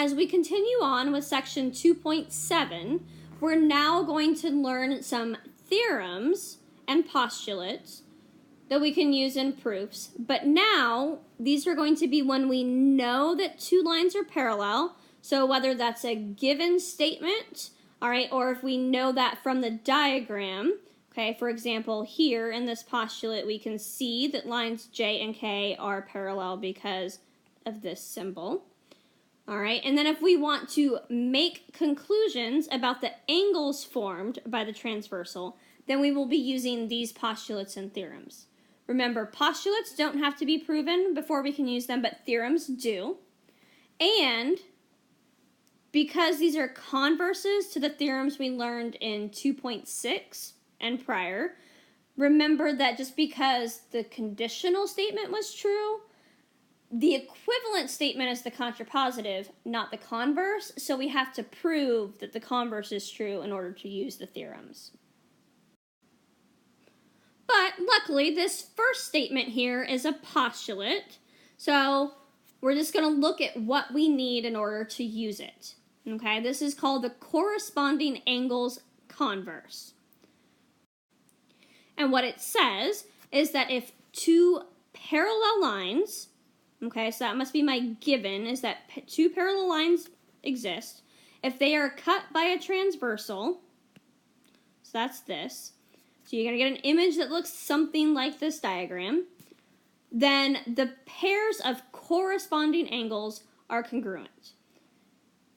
as we continue on with section 2.7, we're now going to learn some theorems and postulates that we can use in proofs. But now, these are going to be when we know that two lines are parallel. So whether that's a given statement, all right, or if we know that from the diagram. Okay, for example, here in this postulate, we can see that lines J and K are parallel because of this symbol. All right, and then if we want to make conclusions about the angles formed by the transversal, then we will be using these postulates and theorems. Remember, postulates don't have to be proven before we can use them, but theorems do. And because these are converses to the theorems we learned in 2.6 and prior, remember that just because the conditional statement was true, the equivalent statement is the contrapositive, not the converse, so we have to prove that the converse is true in order to use the theorems. But luckily, this first statement here is a postulate, so we're just going to look at what we need in order to use it. Okay, this is called the corresponding angles converse. And what it says is that if two parallel lines, okay, so that must be my given, is that two parallel lines exist. If they are cut by a transversal, so that's this. So you're going to get an image that looks something like this diagram. Then the pairs of corresponding angles are congruent.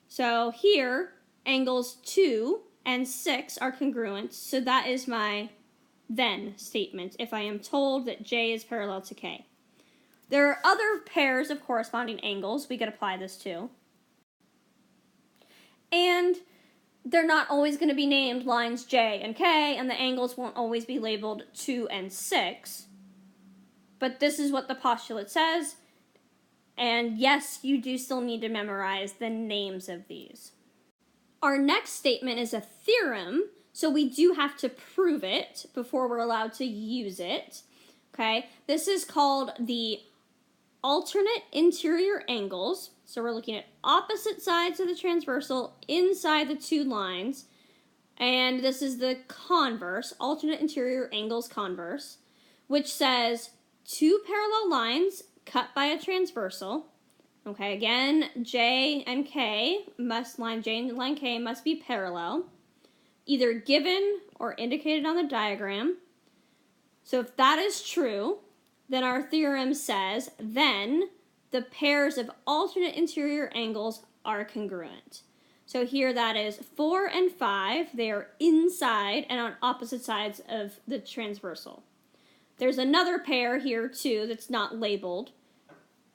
So here, angles 2 and 6 are congruent, so that is my then statement if I am told that J is parallel to K. There are other pairs of corresponding angles we could apply this to. And they're not always going to be named lines J and K, and the angles won't always be labeled 2 and 6. But this is what the postulate says, and yes, you do still need to memorize the names of these. Our next statement is a theorem, so we do have to prove it before we're allowed to use it. Okay, this is called the alternate interior angles. So we're looking at opposite sides of the transversal inside the two lines. And this is the converse, alternate interior angles converse, which says two parallel lines cut by a transversal. Okay, again, J and K line J and line K must be parallel, either given or indicated on the diagram. So if that is true, then our theorem says, then the pairs of alternate interior angles are congruent. So here that is 4 and 5. They are inside and on opposite sides of the transversal. There's another pair here too that's not labeled.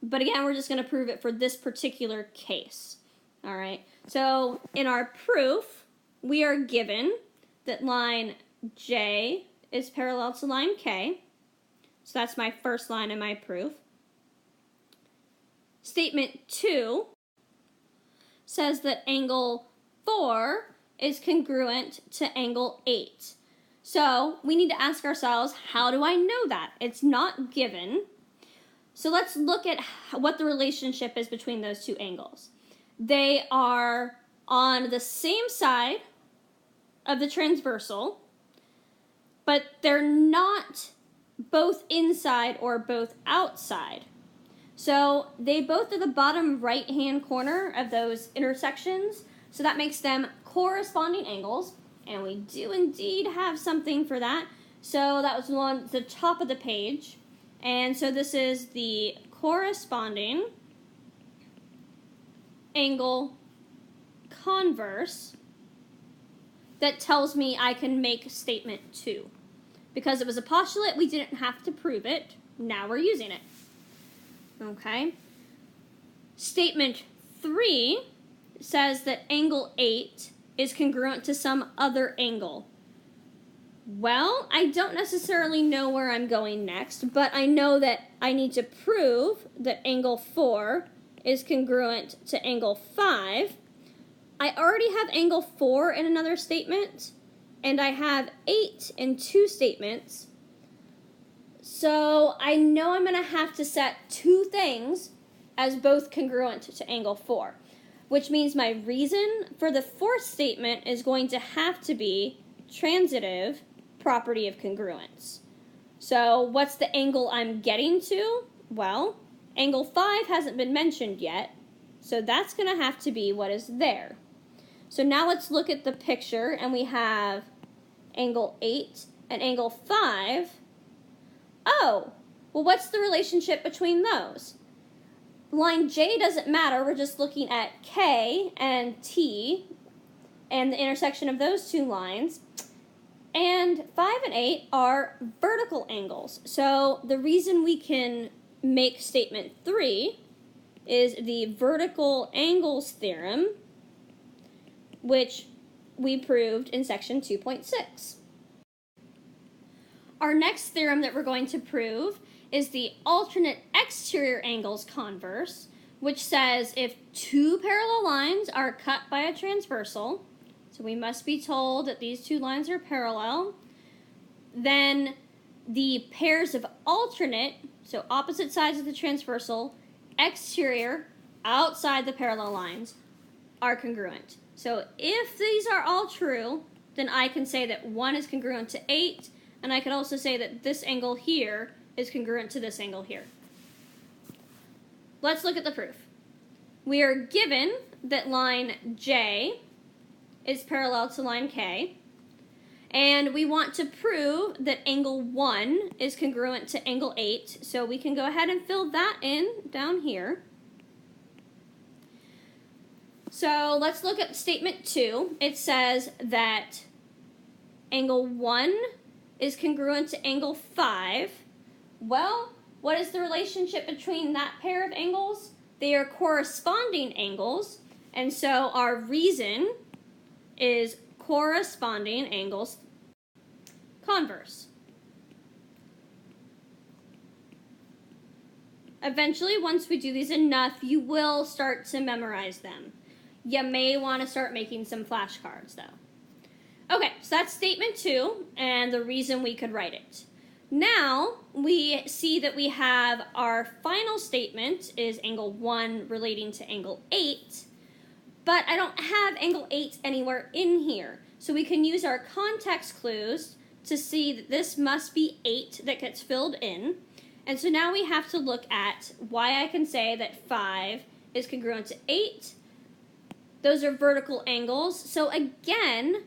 But again, we're just going to prove it for this particular case. All right. So in our proof, we are given that line J is parallel to line K. So that's my first line in my proof. Statement 2 says that angle 4 is congruent to angle 8. So we need to ask ourselves, how do I know that? It's not given. So let's look at what the relationship is between those two angles. They are on the same side of the transversal, but they're not both inside or both outside. So they both are the bottom right-hand corner of those intersections, so that makes them corresponding angles, and we do indeed have something for that. So that was on the top of the page, and so this is the corresponding angle converse that tells me I can make statement 2. Because it was a postulate, we didn't have to prove it. Now we're using it. Okay. Statement 3 says that angle 8 is congruent to some other angle. Well, I don't necessarily know where I'm going next, but I know that I need to prove that angle 4 is congruent to angle 5. I already have angle 4 in another statement, and I have 8 in 2 statements. So I know I'm going to have to set 2 things as both congruent to angle 4. which means my reason for the fourth statement is going to have to be transitive property of congruence. So what's the angle I'm getting to? Well, angle 5 hasn't been mentioned yet, so that's going to have to be what is there. So now let's look at the picture, and we have angle 8 and angle 5. Oh, well, what's the relationship between those? Line J doesn't matter, we're just looking at K and T and the intersection of those two lines. And 5 and 8 are vertical angles. So the reason we can make statement 3 is the vertical angles theorem, which we proved in section 2.6. Our next theorem that we're going to prove is the alternate exterior angles converse, which says if two parallel lines are cut by a transversal, so we must be told that these two lines are parallel, then the pairs of alternate, so opposite sides of the transversal, exterior, outside the parallel lines, are congruent. So if these are all true, then I can say that 1 is congruent to 8, and I could also say that this angle here is congruent to this angle here. Let's look at the proof. We are given that line J is parallel to line K, and we want to prove that angle 1 is congruent to angle 8, so we can go ahead and fill that in down here. So let's look at statement 2. It says that angle 1 is congruent to angle 5. Well, what is the relationship between that pair of angles? They are corresponding angles, and so our reason is corresponding angles converse. Eventually, once we do these enough, you will start to memorize them. You may want to start making some flashcards, though. Okay, so that's statement 2, and the reason we could write it. Now, we see that we have our final statement is angle 1 relating to angle 8, but I don't have angle 8 anywhere in here. So we can use our context clues to see that this must be 8 that gets filled in. And so now we have to look at why I can say that 5 is congruent to 8. Those are vertical angles. So again,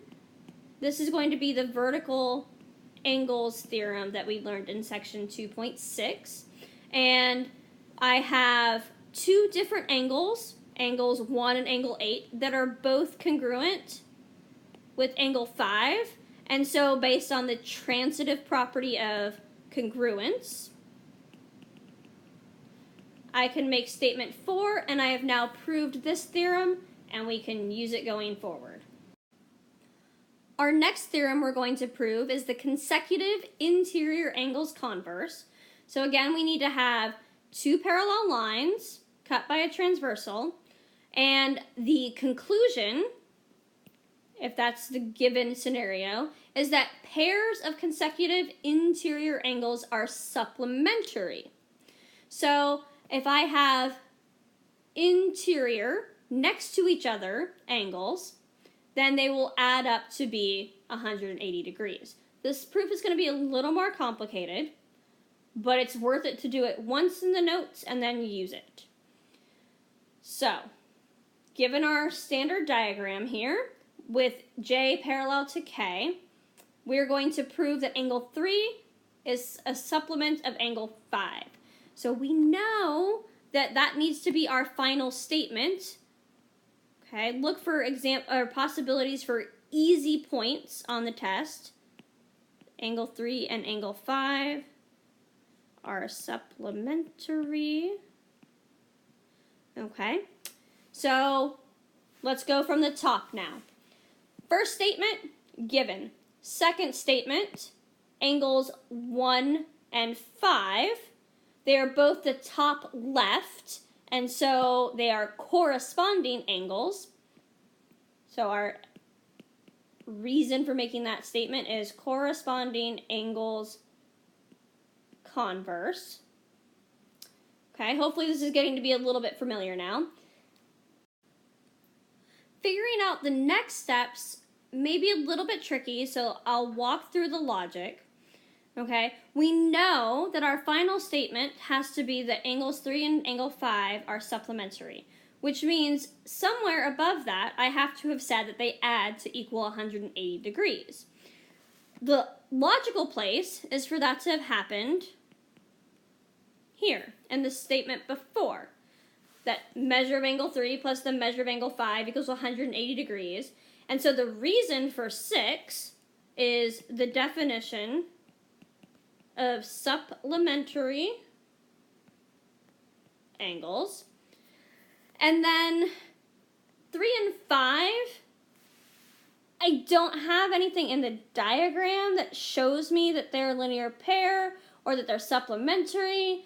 this is going to be the vertical angles theorem that we learned in section 2.6. And I have two different angles, angles 1 and angle 8, that are both congruent with angle 5. And so based on the transitive property of congruence, I can make statement 4, and I have now proved this theorem, and we can use it going forward. Our next theorem we're going to prove is the consecutive interior angles converse. So again, we need to have two parallel lines cut by a transversal, and the conclusion, if that's the given scenario, is that pairs of consecutive interior angles are supplementary. So if I have interior next to each other angles, then they will add up to be 180 degrees. This proof is going to be a little more complicated, but it's worth it to do it once in the notes and then use it. So, given our standard diagram here, with J parallel to K, we're going to prove that angle 3 is a supplement of angle 5. So we know that that needs to be our final statement. Okay, look for possibilities for easy points on the test. Angle 3 and angle 5 are supplementary. Okay, so let's go from the top now. First statement, given. Second statement, angles 1 and 5. They are both the top left, and so they are corresponding angles. So our reason for making that statement is corresponding angles converse. Okay, hopefully this is getting to be a little bit familiar now. figuring out the next steps may be a little bit tricky, so I'll walk through the logic. Okay, we know that our final statement has to be that angles 3 and angle 5 are supplementary, which means somewhere above that I have to have said that they add to equal 180 degrees. The logical place is for that to have happened here in the statement before, that measure of angle 3 plus the measure of angle 5 equals 180 degrees. And so the reason for 6 is the definition of supplementary angles. And then 3 and 5, I don't have anything in the diagram that shows me that they're a linear pair or that they're supplementary.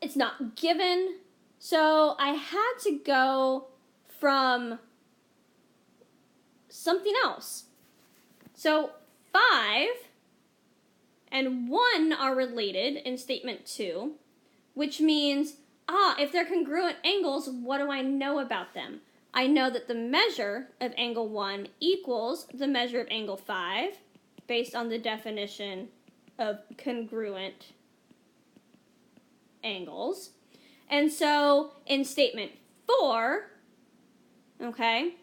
It's not given. So I had to go from something else. So 5 and 1 are related in statement 2, which means, if they're congruent angles, what do I know about them? I know that the measure of angle 1 equals the measure of angle 5 based on the definition of congruent angles. And so in statement 4, okay,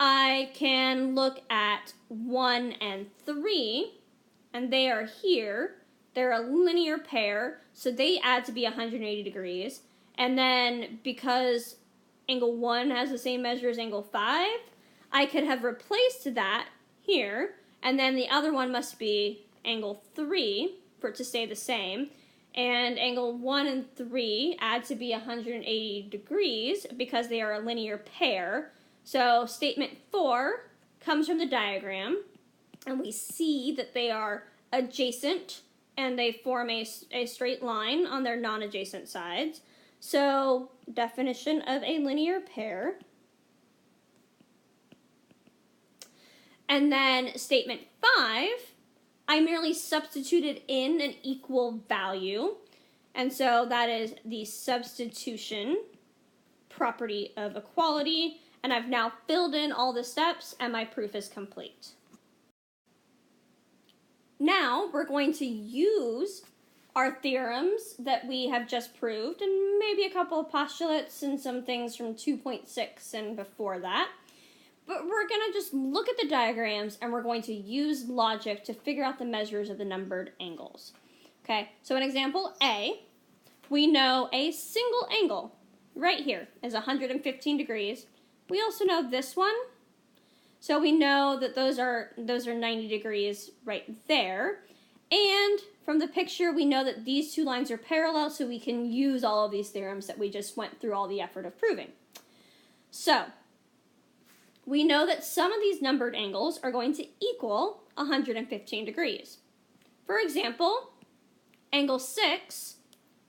I can look at 1 and 3, and they are here. They're a linear pair, so they add to be 180 degrees. And then because angle 1 has the same measure as angle 5, I could have replaced that here, and then the other one must be angle 3 for it to stay the same. And angle 1 and 3 add to be 180 degrees because they are a linear pair. So statement 4 comes from the diagram, and we see that they are adjacent and they form a straight line on their non-adjacent sides. So definition of a linear pair. And then statement 5, I merely substituted in an equal value, and so that is the substitution property of equality, and I've now filled in all the steps and my proof is complete. Now we're going to use our theorems that we have just proved, and maybe a couple of postulates and some things from 2.6 and before that. But we're going to just look at the diagrams and we're going to use logic to figure out the measures of the numbered angles. Okay, so in example A, we know a single angle right here is 115 degrees. We also know this one. So we know that those are 90 degrees right there. And from the picture, we know that these two lines are parallel, so we can use all of these theorems that we just went through all the effort of proving. So we know that some of these numbered angles are going to equal 115 degrees. For example, angle 6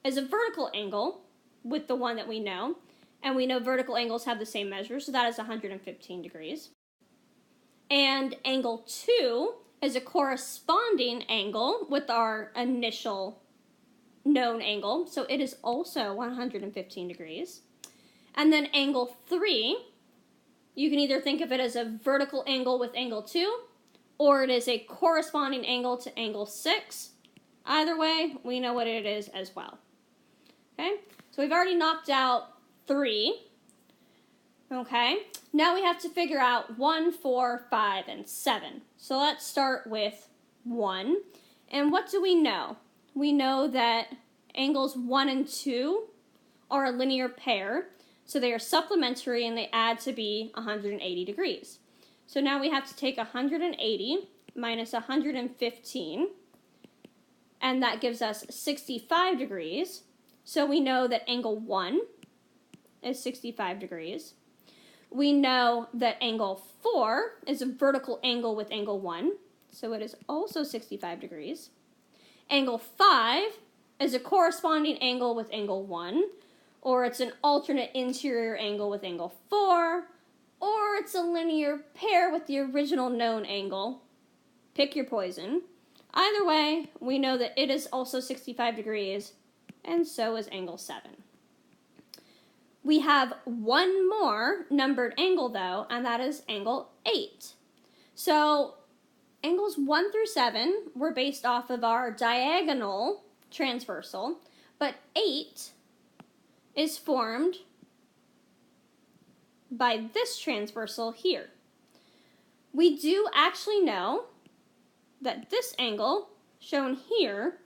is a vertical angle with the one that we know, and we know vertical angles have the same measure, so that is 115 degrees. And angle 2 is a corresponding angle with our initial known angle, so it is also 115 degrees. And then angle 3, you can either think of it as a vertical angle with angle 2, or it is a corresponding angle to angle 6. Either way, we know what it is as well. Okay, so we've already knocked out 3. Okay, now we have to figure out 1, 4, 5, and 7. So let's start with 1. And what do we know? We know that angles 1 and 2 are a linear pair, so they are supplementary and they add to be 180 degrees. So now we have to take 180 minus 115, and that gives us 65 degrees. So we know that angle 1 is 65 degrees. We know that angle 4 is a vertical angle with angle 1, so it is also 65 degrees. Angle 5 is a corresponding angle with angle 1, or it's an alternate interior angle with angle 4, or it's a linear pair with the original known angle. Pick your poison. Either way, we know that it is also 65 degrees, and so is angle 7. We have one more numbered angle though, and that is angle 8. So angles 1 through 7 were based off of our diagonal transversal, but 8 is formed by this transversal here. We do actually know that this angle shown here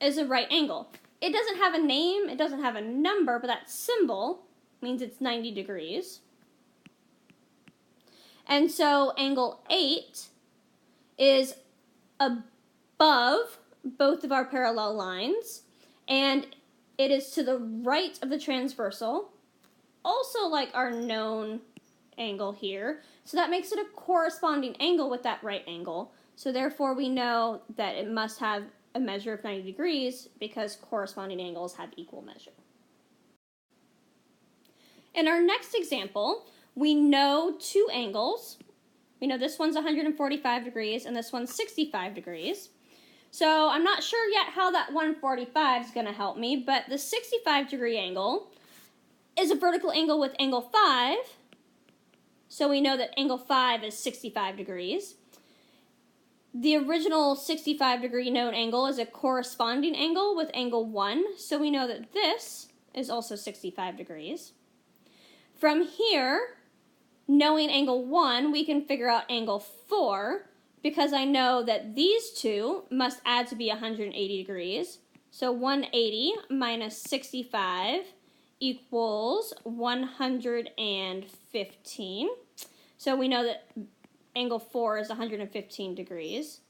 is a right angle. It doesn't have a name, it doesn't have a number, but that symbol means it's 90 degrees. And so angle 8 is above both of our parallel lines, and it is to the right of the transversal, also like our known angle here. So that makes it a corresponding angle with that right angle. So therefore we know that it must have a measure of 90 degrees because corresponding angles have equal measure. In our next example, we know two angles. We know this one's 145 degrees and this one's 65 degrees. So I'm not sure yet how that 145 is going to help me, but the 65 degree angle is a vertical angle with angle 5. So we know that angle 5 is 65 degrees. The original 65 degree known angle is a corresponding angle with angle 1, so we know that this is also 65 degrees. From here, knowing angle 1, we can figure out angle 4, because I know that these two must add to be 180 degrees. So 180 minus 65 equals 115. So we know that angle 4 is 115 degrees.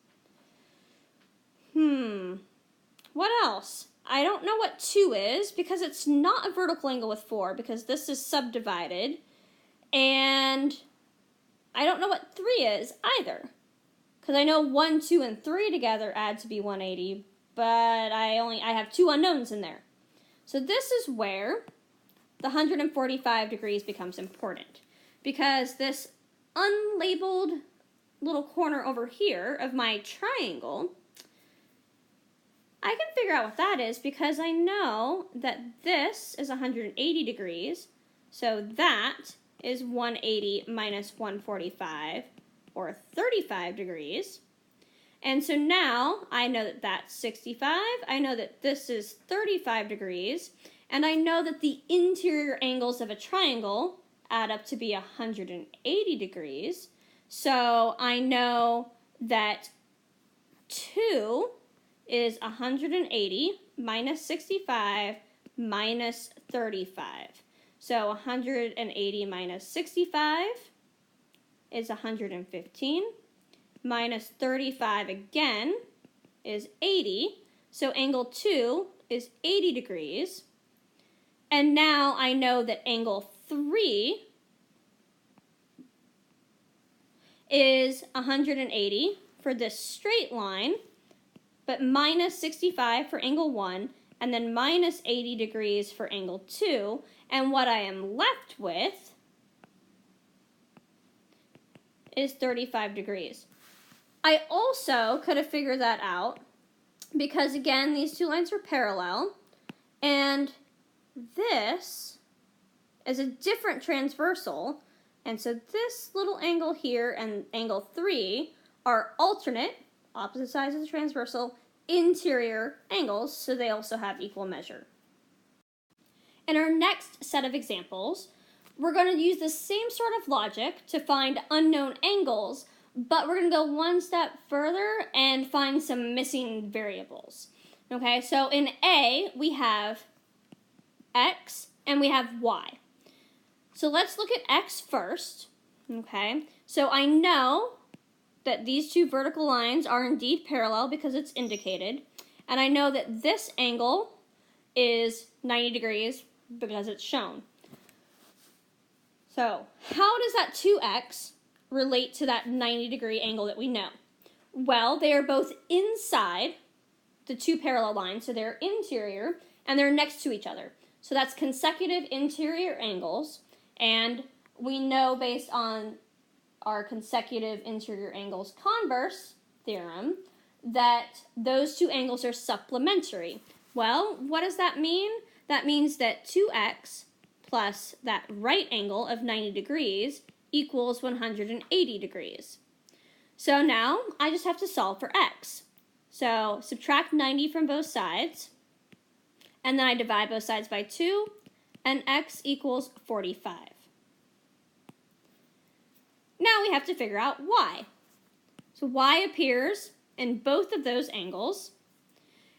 What else? I don't know what 2 is because it's not a vertical angle with 4 because this is subdivided. And I don't know what 3 is either because I know 1, 2, and 3 together add to be 180, but I have 2 unknowns in there. So this is where the 145 degrees becomes important because this unlabeled little corner over here of my triangle, I can figure out what that is because I know that this is 180 degrees, so that is 180 minus 145, or 35 degrees. And so now I know that that's 65, I know that this is 35 degrees, and I know that the interior angles of a triangle add up to be 180 degrees. So I know that 2 is 180 minus 65 minus 35. So 180 minus 65 is 115. Minus 35 again is 80. So angle 2 is 80 degrees. And now I know that angle 3 is 180 for this straight line, but minus 65 for angle 1, and then minus 80 degrees for angle 2, and what I am left with is 35 degrees. I also could have figured that out because, again, these two lines are parallel, and this is a different transversal, and so this little angle here and angle 3 are alternate, opposite sides of the transversal, interior angles, so they also have equal measure. In our next set of examples, we're going to use the same sort of logic to find unknown angles, but we're going to go one step further and find some missing variables. Okay, so in A, we have x and we have y. So let's look at x first. Okay, so I know that these two vertical lines are indeed parallel because it's indicated, and I know that this angle is 90 degrees because it's shown. So how does that 2x relate to that 90 degree angle that we know? Well, they are both inside the two parallel lines, so they're interior, and they're next to each other. So that's consecutive interior angles, and we know based on our consecutive interior angles Converse theorem that those two angles are supplementary. Well, what does that mean? That means that 2x plus that right angle of 90 degrees equals 180 degrees. So now I just have to solve for x. So subtract 90 from both sides, and then I divide both sides by 2, and x equals 45. Now we have to figure out y. So y appears in both of those angles,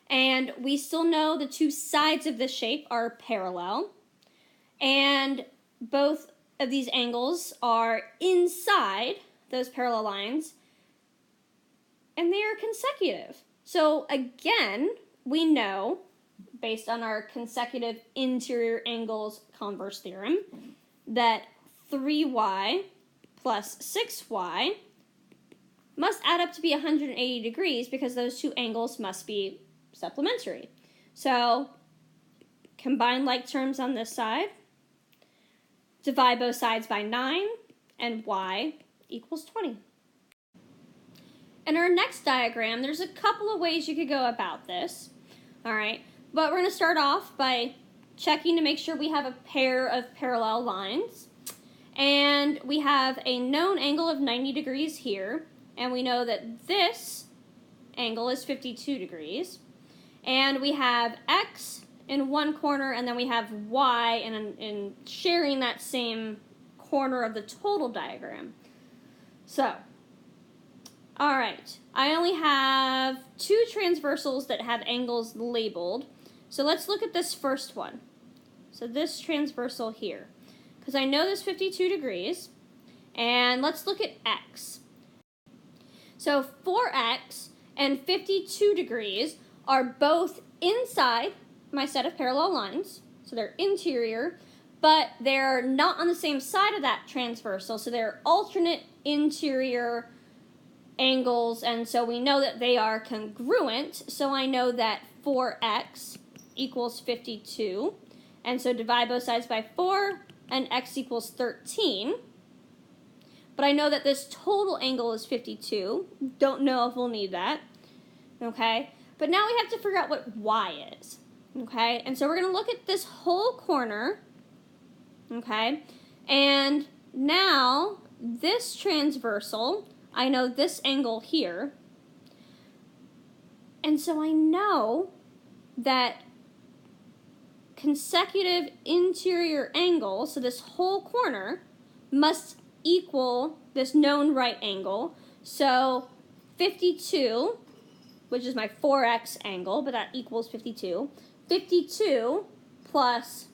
and we still know the two sides of this shape are parallel, and both of these angles are inside those parallel lines, and they are consecutive. So again, we know, based on our consecutive interior angles converse theorem, that 3y plus 6y must add up to be 180 degrees because those two angles must be supplementary. So combine like terms on this side, divide both sides by 9, and y equals 20. In our next diagram, there's a couple of ways you could go about this, all right? But we're going to start off by checking to make sure we have a pair of parallel lines. And we have a known angle of 90 degrees here, and we know that this angle is 52 degrees. And we have x in one corner, and then we have y in sharing that same corner of the total diagram. So, all right, I only have two transversals that have angles labeled. So let's look at this first one. So this transversal here, because I know this 52 degrees, and let's look at x. So 4x and 52 degrees are both inside my set of parallel lines, so they're interior, but they're not on the same side of that transversal, so they're alternate interior angles, and so we know that they are congruent, so I know that 4x equals 52, and so divide both sides by 4, and x equals 13, but I know that this total angle is 52, don't know if we'll need that, okay, but now we have to figure out what y is, okay, and so we're going to look at this whole corner, okay, and now this transversal, I know this angle here, and so I know that consecutive interior angle, so this whole corner, must equal this known right angle. So 52, which is my 4x angle, but that equals 52. 52 plus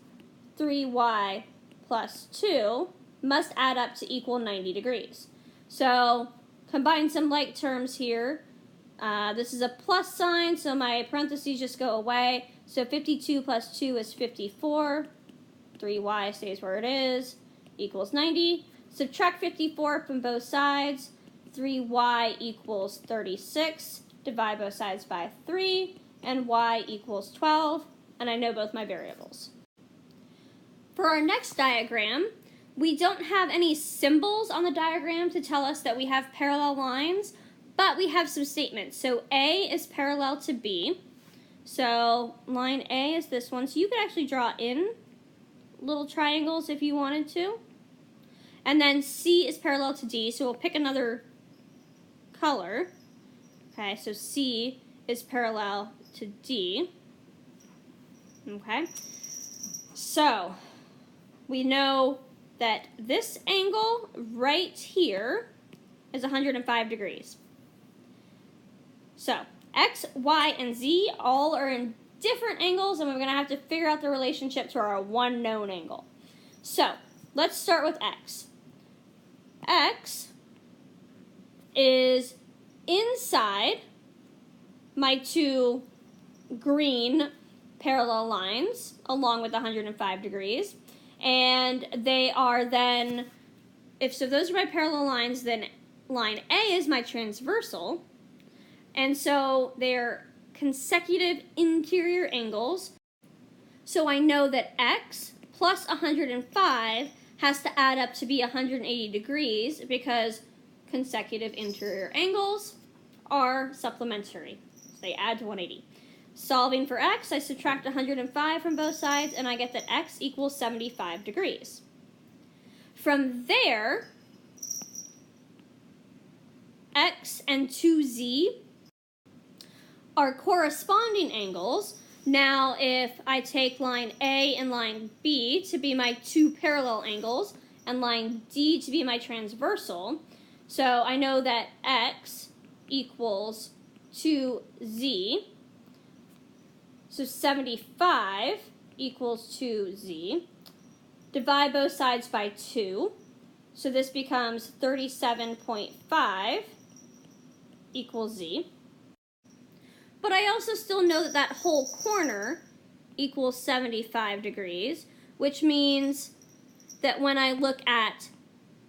3y plus 2 must add up to equal 90 degrees. So combine some like terms here. This is a plus sign, so my parentheses just go away. So 52 plus 2 is 54. 3y stays where it is, equals 90. Subtract 54 from both sides. 3y equals 36. Divide both sides by 3, and y equals 12. And I know both my variables. For our next diagram, we don't have any symbols on the diagram to tell us that we have parallel lines, but we have some statements. So A is parallel to B. So line A is this one. So you could actually draw in little triangles if you wanted to. And then C is parallel to D, so we'll pick another color. Okay, so C is parallel to D. Okay, so we know that this angle right here is 105 degrees. So X, Y, and Z all are in different angles, and we're going to have to figure out the relationship to our one known angle. So let's start with X. X is inside my two green parallel lines along with 105 degrees, and they are then, so those are my parallel lines, then line A is my transversal, and so they're consecutive interior angles. So I know that X plus 105 has to add up to be 180 degrees because consecutive interior angles are supplementary. So they add to 180. Solving for x, I subtract 105 from both sides, and I get that x equals 75 degrees. From there, x and 2z are corresponding angles. Now, if I take line A and line B to be my two parallel angles, and line D to be my transversal, so I know that x equals 2z, so 75 equals 2z. Divide both sides by 2, so this becomes 37.5 equals z. But I also still know that that whole corner equals 75 degrees, which means that when I look at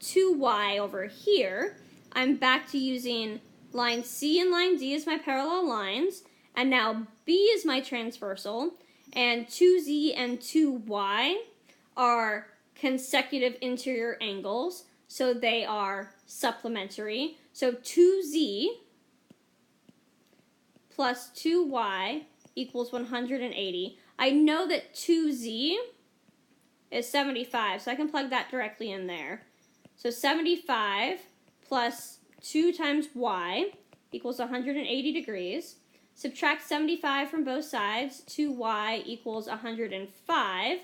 2y over here, I'm back to using line C and line D as my parallel lines, and now B is my transversal, and 2z and 2y are consecutive interior angles, so they are supplementary. So 2z plus 2y equals 180. I know that 2z is 75, so I can plug that directly in there. So 75 plus 2 times y equals 180 degrees. Subtract 75 from both sides, 2y equals 105.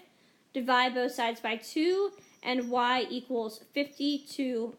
Divide both sides by 2, and y equals 52.5.